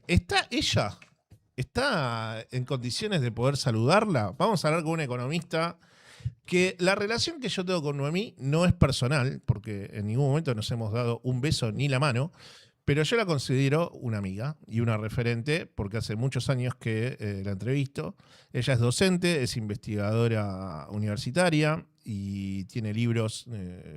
¿Está ella? ¿Está en condiciones de poder saludarla? Vamos a hablar con un economista que la relación que yo tengo con Noemí no es personal, porque en ningún momento nos hemos dado un beso ni la mano, pero yo la considero una amiga y una referente porque hace muchos años que la entrevisto. Ella es docente, es investigadora universitaria y tiene libros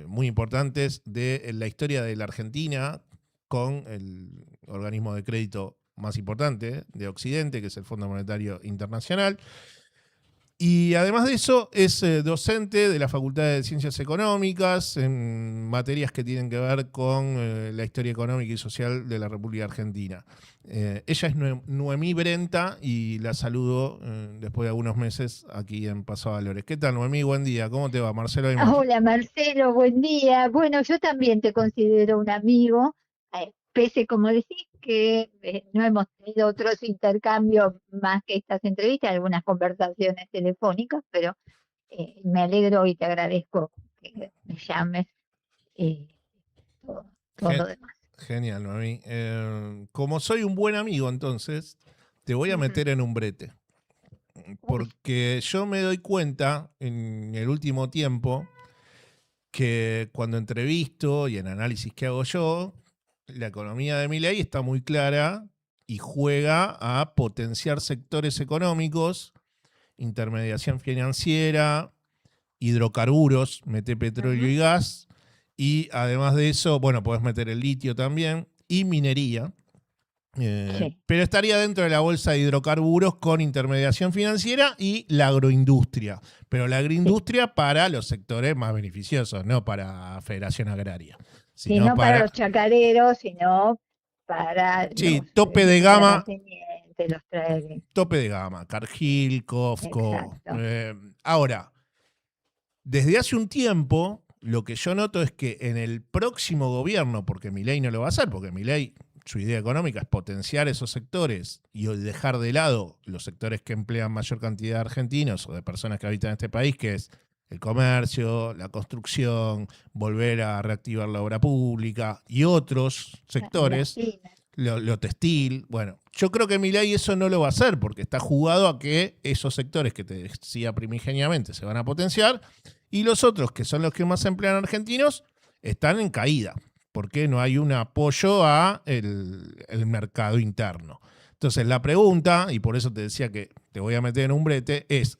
muy importantes de la historia de la Argentina con el organismo de crédito más importante de Occidente, que es el Fondo Monetario Internacional. Y además de eso, es docente de la Facultad de Ciencias Económicas en materias que tienen que ver con la historia económica y social de la República Argentina. Ella es Noemí Brenta y la saludo después de algunos meses aquí en Paso a Valores. ¿Qué tal, Noemí? Buen día. ¿Cómo te va? Marcelo Aymar. Hola Marcelo, buen día. Bueno, yo también te considero un amigo, pese como decís que no hemos tenido otros intercambios más que estas entrevistas, algunas conversaciones telefónicas, pero me alegro y te agradezco que me llames y todo lo Gen- demás. Genial, Noemí. Como soy un buen amigo, entonces, te voy a Ujú. meter en un brete. Uy, Porque yo me doy cuenta en el último tiempo que cuando entrevisto y en análisis que hago yo, la economía de Milei está muy clara y juega a potenciar sectores económicos, intermediación financiera, hidrocarburos, mete petróleo ujú. y gas, y además de eso, bueno, podés meter el litio también, y minería. Sí. Pero estaría dentro de la bolsa de hidrocarburos con intermediación financiera y la agroindustria. Pero la Sí, agroindustria para los sectores más beneficiosos, no para Federación Agraria, sí, sino no para los para, chacareros, sino para sí, los tope de gama, terratenientes, los traer. tope de gama, Cargill, Cofco. Exacto. Ahora, desde hace un tiempo, lo que yo noto es que en el próximo gobierno, porque Milei no lo va a hacer, porque Milei, su idea económica es potenciar esos sectores y dejar de lado los sectores que emplean mayor cantidad de argentinos o de personas que habitan este país, que es el comercio, la construcción, volver a reactivar la obra pública y otros Las sectores, pymes. lo textil. Bueno, yo creo que Milei eso no lo va a hacer porque está jugado a que esos sectores que te decía primigeniamente se van a potenciar y los otros, que son los que más emplean argentinos, están en caída porque no hay un apoyo a el mercado interno. Entonces la pregunta, y por eso te decía que te voy a meter en un brete, es,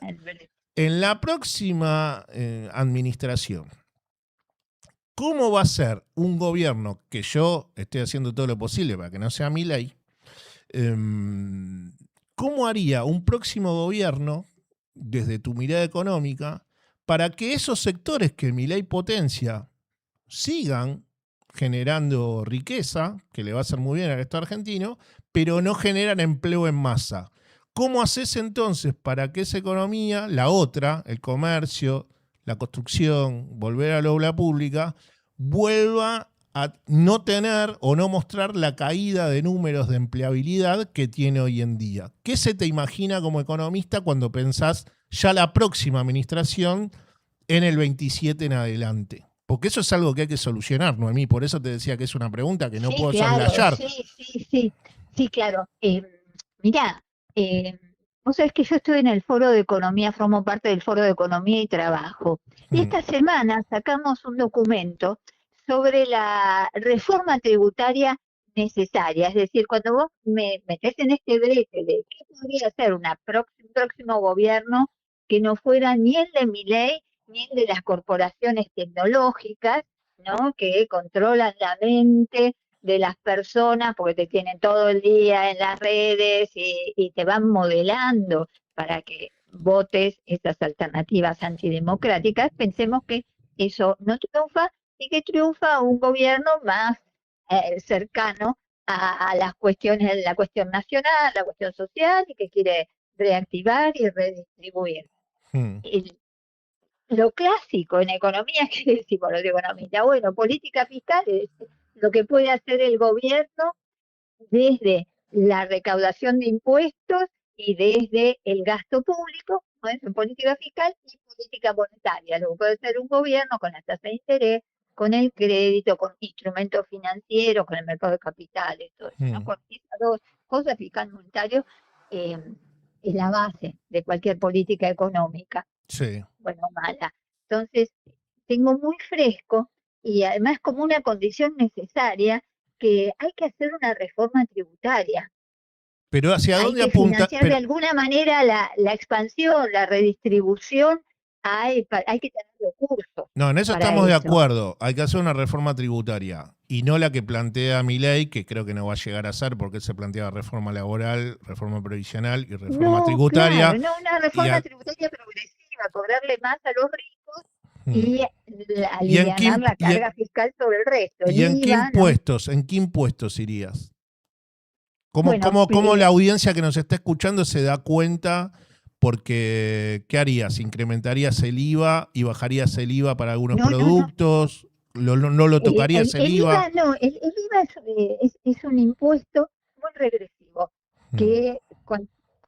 en la próxima administración, ¿cómo va a ser un gobierno que yo estoy haciendo todo lo posible para que no sea mi ley? ¿Cómo haría un próximo gobierno, desde tu mirada económica, para que esos sectores que mi ley potencia sigan generando riqueza, que le va a hacer muy bien al Estado argentino, pero no generan empleo en masa? ¿Cómo haces entonces para que esa economía, la otra, el comercio, la construcción, volver a la obra pública, vuelva a no tener o no mostrar la caída de números de empleabilidad que tiene hoy en día? ¿Qué se te imagina como economista cuando pensás ya la próxima administración en el 27 en adelante? Porque eso es algo que hay que solucionar, Noemí. Por eso te decía que es una pregunta que no Sí, puedo claro, soslayar. sí, sí, sí, sí, claro. Mirá, vos sabés que yo estoy en el Foro de Economía, formo parte del Foro de Economía y Trabajo. Y Mm, esta semana sacamos un documento sobre la reforma tributaria necesaria. Es decir, cuando vos me metés en este brete de qué podría ser un próximo gobierno que no fuera ni el de Milei ni el de las corporaciones tecnológicas, ¿no? Que controlan la mente de las personas porque te tienen todo el día en las redes y te van modelando para que votes estas alternativas antidemocráticas. Pensemos que eso no triunfa y que triunfa un gobierno más cercano a las cuestiones, la cuestión nacional, la cuestión social, y que quiere reactivar y redistribuir. mm, El, lo clásico en economía, ¿qué decimos los economistas? Bueno, política fiscal es lo que puede hacer el gobierno desde la recaudación de impuestos y desde el gasto público, ¿no? En política fiscal y política monetaria. Lo que puede hacer un gobierno con la tasa de interés, con el crédito, con instrumentos financieros, con el mercado de capitales, todo eso, ¿no? mm. Con esas dos cosas, fiscal monetario eh, es la base de cualquier política económica, Sí. bueno o mala. Entonces, tengo muy fresco y además como una condición necesaria que hay que hacer una reforma tributaria. Pero ¿hacia Hay dónde que apunta? financiar de Pero, alguna manera la expansión, la redistribución. Hay que tener recursos no, en eso para estamos de eso. acuerdo. Hay que hacer una reforma tributaria y no la que plantea Milei, que creo que no va a llegar a ser porque él se plantea reforma laboral, reforma previsional y reforma No, claro, tributaria. no una Y, reforma a- tributaria progresiva, cobrarle más a los ricos mm. y ¿Y en qué, alivianar la carga fiscal sobre el resto, el y en qué IVA, ¿no? impuestos? ¿En qué impuestos irías? Bueno, ¿Cómo la audiencia que nos está escuchando se da cuenta? Porque, ¿qué harías? ¿Incrementarías el IVA y bajarías el IVA para algunos no, no, no. productos? ¿No lo tocarías el El IVA? IVA no, el IVA es un impuesto muy regresivo, Mm, que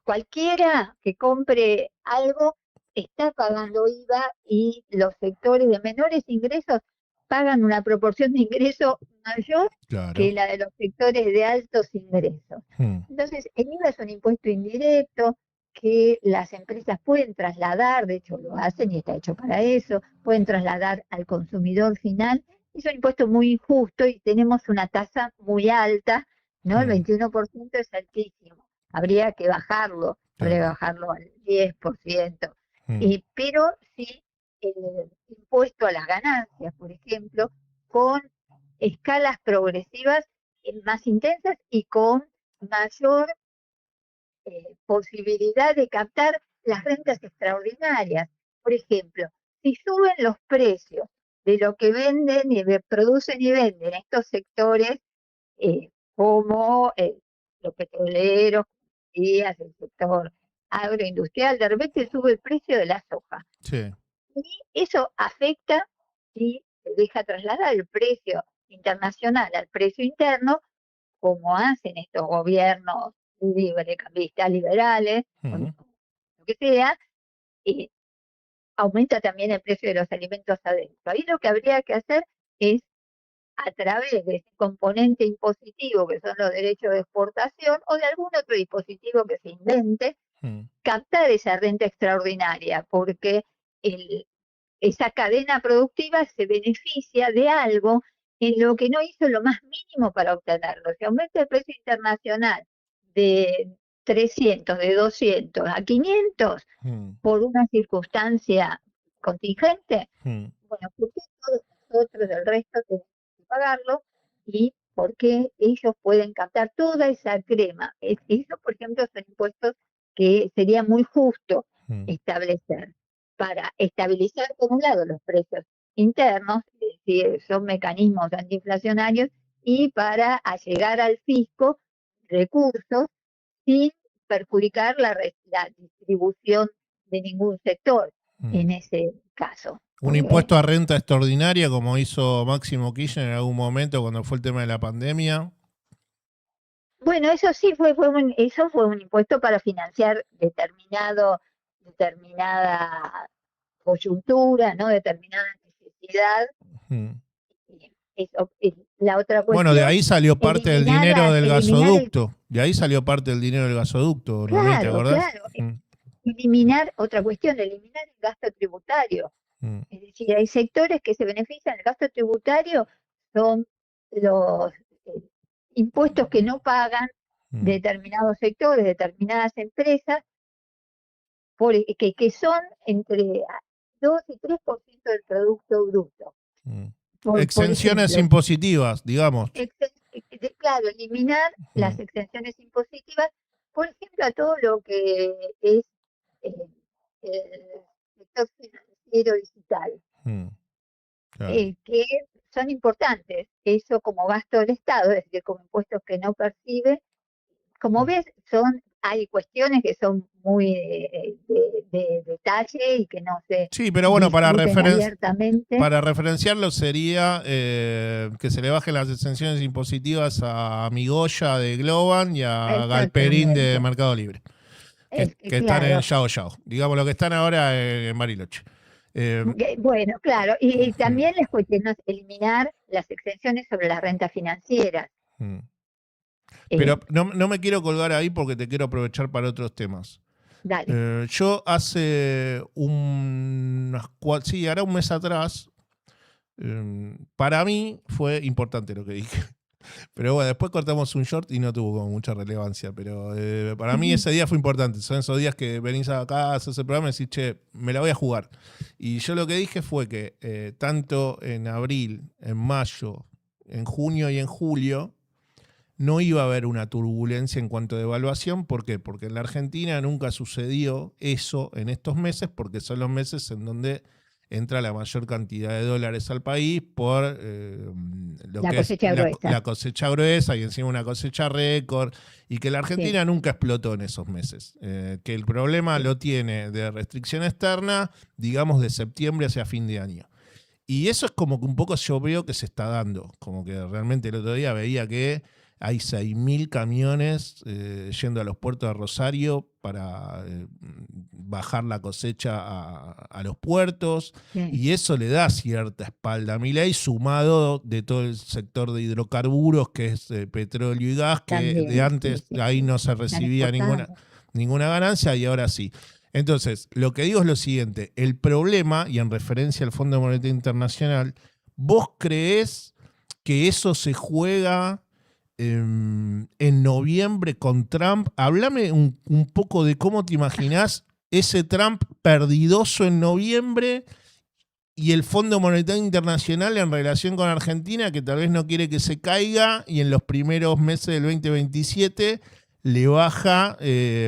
cualquiera que compre algo está pagando IVA y los sectores de menores ingresos pagan una proporción de ingreso mayor que claro. la de los sectores de altos ingresos. Mm, Entonces, el IVA es un impuesto indirecto que las empresas pueden trasladar, de hecho lo hacen y está hecho para eso, pueden trasladar al consumidor final. Es un impuesto muy injusto y tenemos una tasa muy alta, ¿no? El mm, 21% es altísimo. Habría que claro. bajarlo al 10%. Mm, Pero sí, el impuesto a las ganancias, por ejemplo, con escalas progresivas más intensas y con mayor posibilidad de captar las rentas extraordinarias. Por ejemplo, si suben los precios de lo que venden y producen y venden estos sectores como los petroleros, el sector agroindustrial, de repente sube el precio de la soja. sí. Y eso afecta si se deja trasladar el precio internacional al precio interno, como hacen estos gobiernos librecambistas liberales, o Mm, lo que sea, y aumenta también el precio de los alimentos adentro. Ahí lo que habría que hacer es, a través de ese componente impositivo que son los derechos de exportación o de algún otro dispositivo que se invente, mm, captar esa renta extraordinaria, porque el, esa cadena productiva se beneficia de algo en lo que no hizo lo más mínimo para obtenerlo. Si aumenta el precio internacional de 300, de 200 a 500 mm, por una circunstancia contingente, mm, bueno, ¿por qué todos nosotros del resto tenemos que pagarlo? ¿Y por qué ellos pueden captar toda esa crema? Eso, por ejemplo, son impuestos que sería muy justo mm. establecer para estabilizar, por un lado, los precios internos, es decir, son mecanismos antiinflacionarios, y para allegar al fisco recursos sin perjudicar la distribución de ningún sector Mm. en ese caso. Un impuesto a renta extraordinaria, como hizo Máximo Kirchner en algún momento cuando fue el tema de la pandemia. Bueno, eso sí eso fue un impuesto para financiar determinada coyuntura, ¿no? Determinada necesidad. Mm. Eso, la otra Bueno, de cuestión, ahí salió parte del dinero del eliminar el, gasoducto. De ahí salió parte del dinero del gasoducto, Noemí, ¿te claro, acordás? claro, Mm, otra cuestión, eliminar el gasto tributario. mm, Es decir, hay sectores que se benefician del gasto tributario, son los impuestos que no pagan mm, determinados sectores, determinadas empresas, que son entre 2 y 3% del Producto Bruto. mm. Por Exenciones ejemplo, impositivas, digamos. claro, eliminar Mm, las exenciones impositivas, por ejemplo, a todo lo que es eh, el sector financiero digital, mm, claro. que son importantes, eso como gasto del Estado, es decir, como impuestos que no percibe. Como ves, hay cuestiones que son muy de detalle y que no se Sí, pero bueno, discuten abiertamente. para referenciarlo sería que se le bajen las exenciones impositivas a Migoya de Globan y a Galperín de Exactamente. Mercado Libre, que están en Claro. Yao Yao. Digamos lo que están ahora en Bariloche. Eh, Bueno, claro. Y mm, también les cuestiono eliminar las exenciones sobre las rentas financieras. mm. Eh, Pero no me quiero colgar ahí porque te quiero aprovechar para otros temas. Dale. Yo hace sí, hará un mes atrás, para mí fue importante lo que dije. Pero bueno, después cortamos un short y no tuvo como mucha relevancia. Pero para mí ese día fue importante. Son esos días que venís acá, haces el programa y decís, che, me la voy a jugar. Y yo lo que dije fue que tanto en abril, en mayo, en junio y en julio, no iba a haber una turbulencia en cuanto a devaluación. ¿Por qué? Porque en la Argentina nunca sucedió eso en estos meses, porque son los meses en donde entra la mayor cantidad de dólares al país por lo La que es cosecha gruesa. la cosecha gruesa y encima una cosecha récord, y que la Sí, Argentina nunca explotó en esos meses. Que el problema sí. lo tiene de restricción externa, digamos, de septiembre hacia fin de año. Y eso es como que un poco yo veo que se está dando. Como que realmente el otro día veía que hay 6.000 camiones yendo a los puertos de Rosario para bajar la cosecha a los puertos. Sí, Y eso le da cierta espalda a Milei, sumado de todo el sector de hidrocarburos, que es petróleo y gas, que de también, sí, antes sí, ahí sí. no se Están recibía exportando. ninguna ganancia y ahora sí. Entonces, lo que digo es lo siguiente, el problema, y en referencia al Fondo Monetario Internacional, ¿vos creés que eso se juega en noviembre con Trump? Háblame un poco de cómo te imaginás ese Trump perdidoso en noviembre y el Fondo Monetario Internacional en relación con Argentina, que tal vez no quiere que se caiga y en los primeros meses del 2027 le baja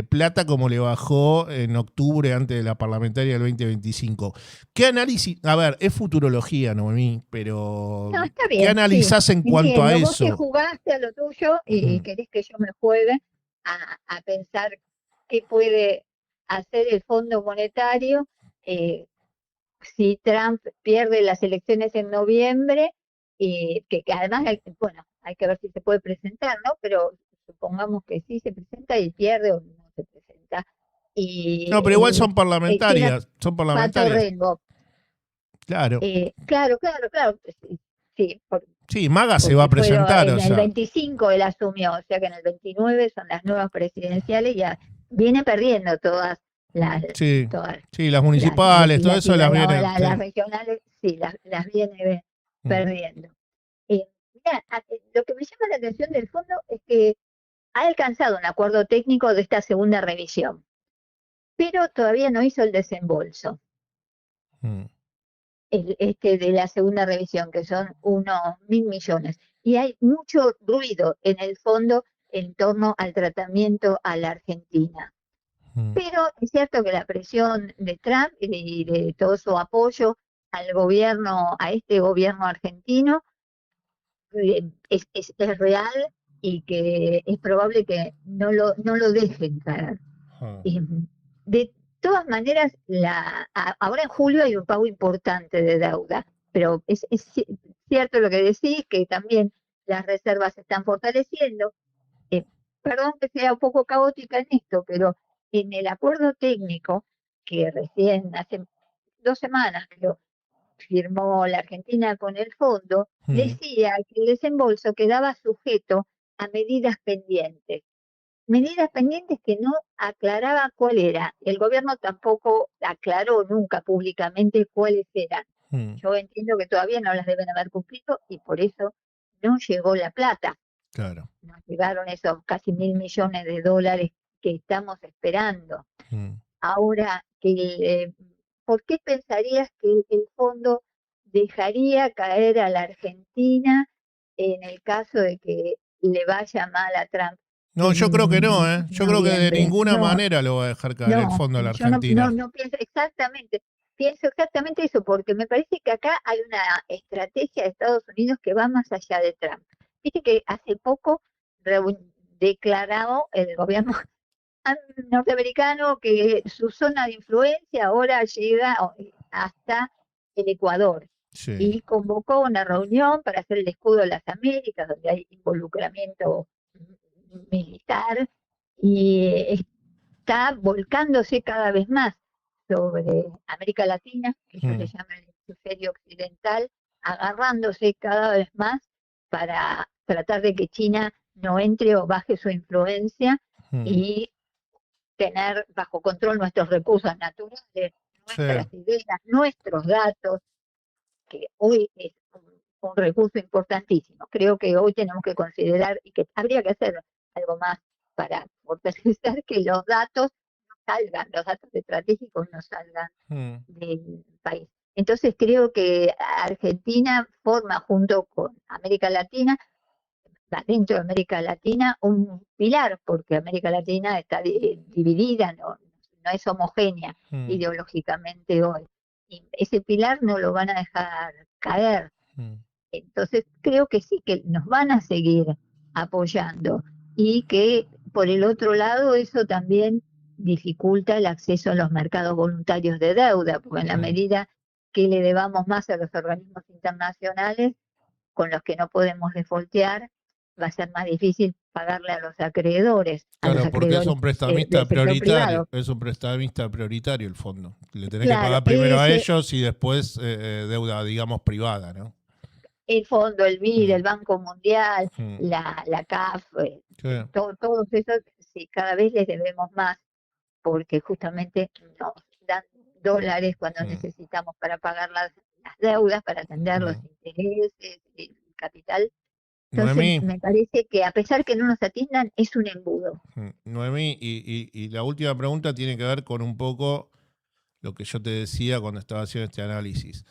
plata como le bajó en octubre antes de la parlamentaria del 2025. ¿Qué análisis? A ver, es futurología, Noemí, pero No, está ¿qué bien, sí, analizás en cuanto a entiendo. Vos te eso? jugaste a lo tuyo y Ujú, querés que yo me juegue a pensar qué puede hacer el Fondo Monetario eh, si Trump pierde las elecciones en noviembre, y que además, bueno, hay que ver si se puede presentar, ¿no? Pero supongamos que sí se presenta y pierde o no se presenta. Y no, pero igual son queda parlamentarias, son Pato parlamentarias. Rengo. Claro. Claro, claro, claro. Sí, sí, Sí, Maga se va a porque fueron presentar, o en el sea. 25 él asumió, o sea que en el 29 son las nuevas presidenciales, ya viene perdiendo las, Sí, todas sí, las las municipales, todo eso las legislativas y viene. ahora las Sí. regionales, sí, las viene Mm, perdiendo. Mira, lo que me llama la atención del fondo es que ha alcanzado un acuerdo técnico de esta segunda revisión, pero todavía no hizo el desembolso mm, de la segunda revisión, que son unos 1.000 millones. Y hay mucho ruido en el fondo en torno al tratamiento a la Argentina. mm. Pero es cierto que la presión de Trump y de todo su apoyo al gobierno, a este gobierno argentino, es real y que es probable que no lo dejen caer. Ah, Eh, de todas maneras, ahora en julio hay un pago importante de deuda, pero es cierto lo que decís, que también las reservas se están fortaleciendo. Eh, Perdón que sea un poco caótica en esto, pero en el acuerdo técnico que recién hace 2 semanas creo, firmó la Argentina con el fondo, mm, decía que el desembolso quedaba sujeto a medidas pendientes que no aclaraba cuál era. El gobierno tampoco aclaró nunca públicamente cuáles eran. mm, Yo entiendo que todavía no las deben haber cumplido y por eso no llegó la plata. claro. No llegaron esos casi 1.000 millones de dólares que estamos esperando. Mm. Ahora, ¿por qué pensarías que el fondo dejaría caer a la Argentina en el caso de que le vaya mal a Trump No, yo creo que no, en ¿eh? Yo creo que de noviembre? ninguna No, manera lo va a dejar caer el no, fondo a la yo no, Argentina. no pienso exactamente. Pienso exactamente eso, porque me parece que acá hay una estrategia de Estados Unidos que va más allá de Trump. Viste que hace poco declaró el gobierno norteamericano que su zona de influencia ahora llega hasta el Ecuador Sí. y convocó una reunión para hacer el escudo de las Américas, donde hay involucramiento militar y está volcándose cada vez más sobre América Latina, que ellos le Mm, llaman el hemisferio occidental, agarrándose cada vez más para tratar de que China no entre o baje su influencia Mm. y tener bajo control nuestros recursos naturales, Sí. nuestras ideas, nuestros datos, que hoy es un recurso importantísimo. Creo que hoy tenemos que considerar y que habría que hacer algo más para fortalecer que los datos no salgan, los datos estratégicos no salgan Mm. del país. Entonces creo que Argentina forma junto con América Latina, dentro de América Latina, un pilar, porque América Latina está dividida, no es homogénea Mm. ideológicamente hoy. Y ese pilar no lo van a dejar caer. Mm. Entonces creo que sí, que nos van a seguir apoyando y que por el otro lado eso también dificulta el acceso a los mercados voluntarios de deuda, porque en la Mm. medida que le debamos más a los organismos internacionales con los que no podemos defaultear, va a ser más difícil pagarle a los Claro, porque es acreedores un prestamista del sector prioritario, privado. es un prestamista prioritario el fondo. Le tenés que Claro, pagar primero a ese, ellos y después deuda, digamos, privada, ¿no? el fondo, el BID, Mm. el Banco Mundial, Mm. la CAF, Sí. todos esos, sí, cada vez les debemos más porque justamente nos dan dólares cuando Mm. necesitamos para pagar las deudas, para atender los Mm. intereses, el capital. Entonces, Noemí, me parece que a pesar que no nos atiendan, es un embudo. Noemí, y la última pregunta tiene que ver con un poco lo que yo te decía cuando estaba haciendo este análisis.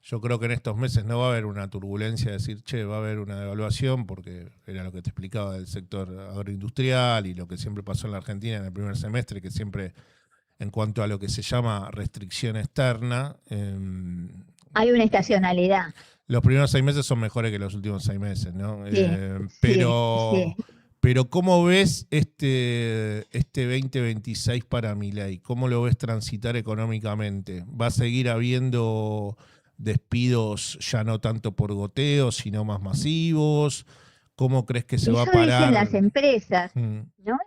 Yo creo que en estos meses no va a haber una turbulencia de decir, che, va a haber una devaluación, porque era lo que te explicaba del sector agroindustrial y lo que siempre pasó en la Argentina en el primer semestre, que siempre, en cuanto a lo que se llama restricción externa, Hay una estacionalidad. los primeros 6 meses son mejores que los últimos 6 meses, ¿no? Sí, sí, sí. Pero ¿cómo ves este 2026 para Milei? ¿Cómo lo ves transitar económicamente? ¿Va a seguir habiendo despidos ya no tanto por goteo, sino más masivos? ¿Cómo crees que se va a Eso dicen parar? las empresas, Mm. ¿no?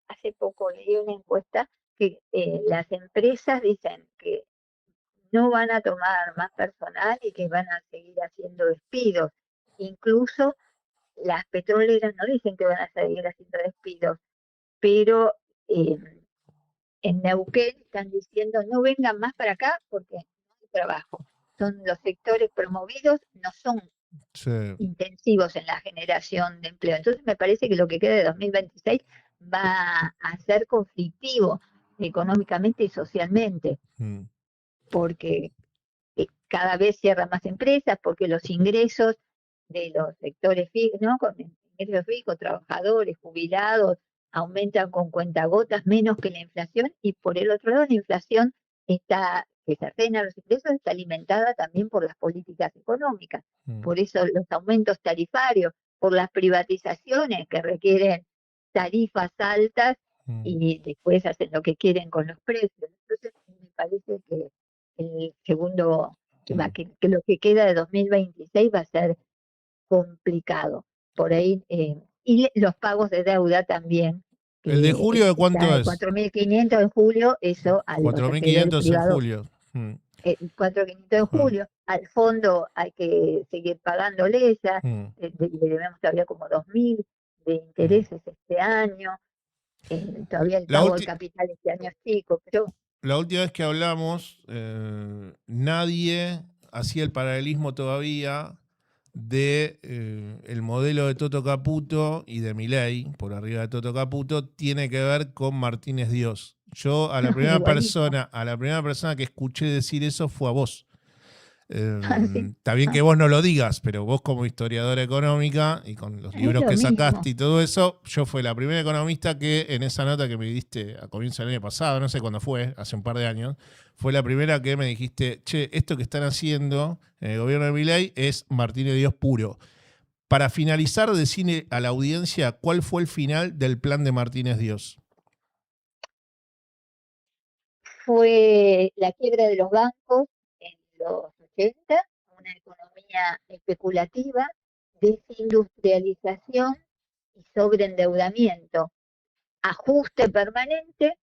Hace poco leí una encuesta que las empresas dicen que no van a tomar más personal y que van a seguir haciendo despidos. Incluso las petroleras no dicen que van a seguir haciendo despidos, pero eh, en Neuquén están diciendo no vengan más para acá porque no hay trabajo. Son los sectores promovidos, no son Sí. intensivos en la generación de empleo. Entonces me parece que lo que queda de 2026 va a ser conflictivo económicamente y socialmente, Mm. porque cada vez cierran más empresas, porque los ingresos de los sectores fijos, ¿no? Con ingresos fijos, trabajadores, jubilados, aumentan con cuentagotas menos que la inflación, y por el otro lado la inflación está, que se ajena a los ingresos, está alimentada también por las políticas económicas. Mm. Por eso los aumentos tarifarios, por las privatizaciones que requieren tarifas altas Mm. y después hacen lo que quieren con los precios. Entonces me parece que el segundo Mm. que lo que queda de 2026 va a ser complicado. Por ahí, y los pagos de deuda también, ¿El de que julio de está cuánto de es? 4.500 en julio, eso a los Cuatro mil acreedores quinientos en privados, julio. Mm. 4.500 en Ah. julio, al fondo hay que seguir pagándole ya, Mm. le debemos todavía como 2.000 de Mm. intereses este año, todavía el La, pago del ulti- capital este año es chico, pero la última vez que hablamos, nadie hacía el paralelismo todavía de el modelo de Toto Caputo y de Milei, por arriba de Toto Caputo, tiene que ver con Martínez Dios. Yo igualito. a la primera persona que escuché decir eso fue a vos. Así, Está bien que vos no lo digas, pero vos como historiadora económica y con los es libros lo que mismo. sacaste y todo eso, yo fui la primera economista que en esa nota que me diste a comienzo del año pasado, no sé cuándo fue, hace un par de años, fue la primera que me dijiste, che, esto que están haciendo en el gobierno de Milei es Martínez Dios puro. Para finalizar, decine a la audiencia cuál fue el final del plan de Martínez Dios. Fue la quiebra de los bancos en los 80, una economía especulativa, desindustrialización y sobreendeudamiento, ajuste permanente,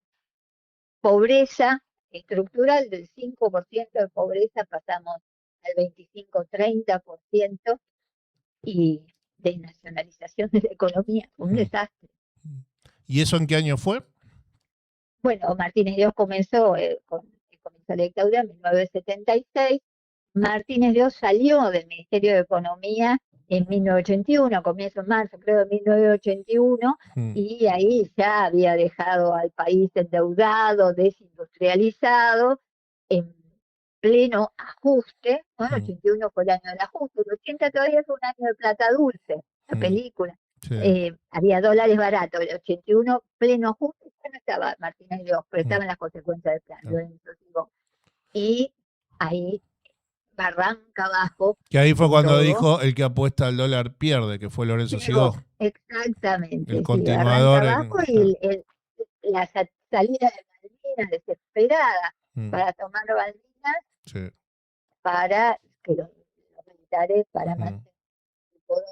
pobreza estructural del 5% de pobreza, pasamos al 25-30%, y desnacionalización de la economía, fue un desastre. ¿Y eso en qué año fue? Bueno, Martínez Dios comenzó la dictadura en 1976. Martínez Dios salió del Ministerio de Economía en 1981, comienzo en marzo, creo, de 1981, y ahí ya había dejado al país endeudado, desindustrializado, en pleno ajuste. ¿No? El 81 fue el año del ajuste, el 80 todavía fue un año de plata dulce, la película. Sí. Había dólares baratos, el 81 pleno ajuste, ya no estaba Martínez Dios, pero estaban las consecuencias del plan. Y ahí barranca abajo. Que ahí fue cuando todo. dijo el que apuesta al dólar pierde, que fue Lorenzo Sigó. Exactamente. El continuador. Barranca abajo y la salida de Malvinas desesperada para tomar Malvinas, para que los militares para mantener el poder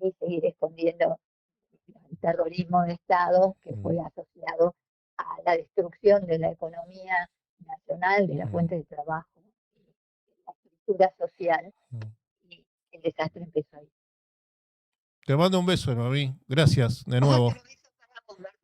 y seguir escondiendo el terrorismo de Estado que fue asociado a la destrucción de la economía nacional, de la fuente de trabajo, la estructura social, y el desastre empezó ahí. Te mando un beso, Noemí. Gracias de nuevo.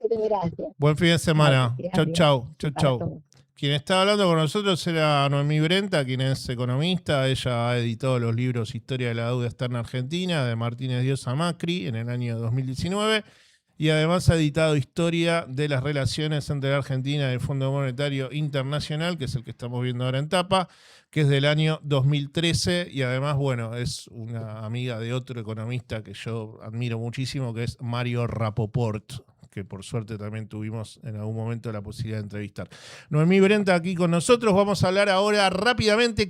Gracias. Buen fin de semana. Chau, chau. Chau, chau. Todos. Quien estaba hablando con nosotros era Noemí Brenta, quien es economista. Ella ha editado los libros Historia de la Deuda Externa Argentina, de Martínez Dios a Macri, en el año 2019. Y además ha editado Historia de las relaciones entre la Argentina y el Fondo Monetario Internacional, que es el que estamos viendo ahora en tapa, que es del año 2013. Y además, bueno, es una amiga de otro economista que yo admiro muchísimo, que es Mario Rapoport, que por suerte también tuvimos en algún momento la posibilidad de entrevistar. Noemí Brenta aquí con nosotros. Vamos a hablar ahora rápidamente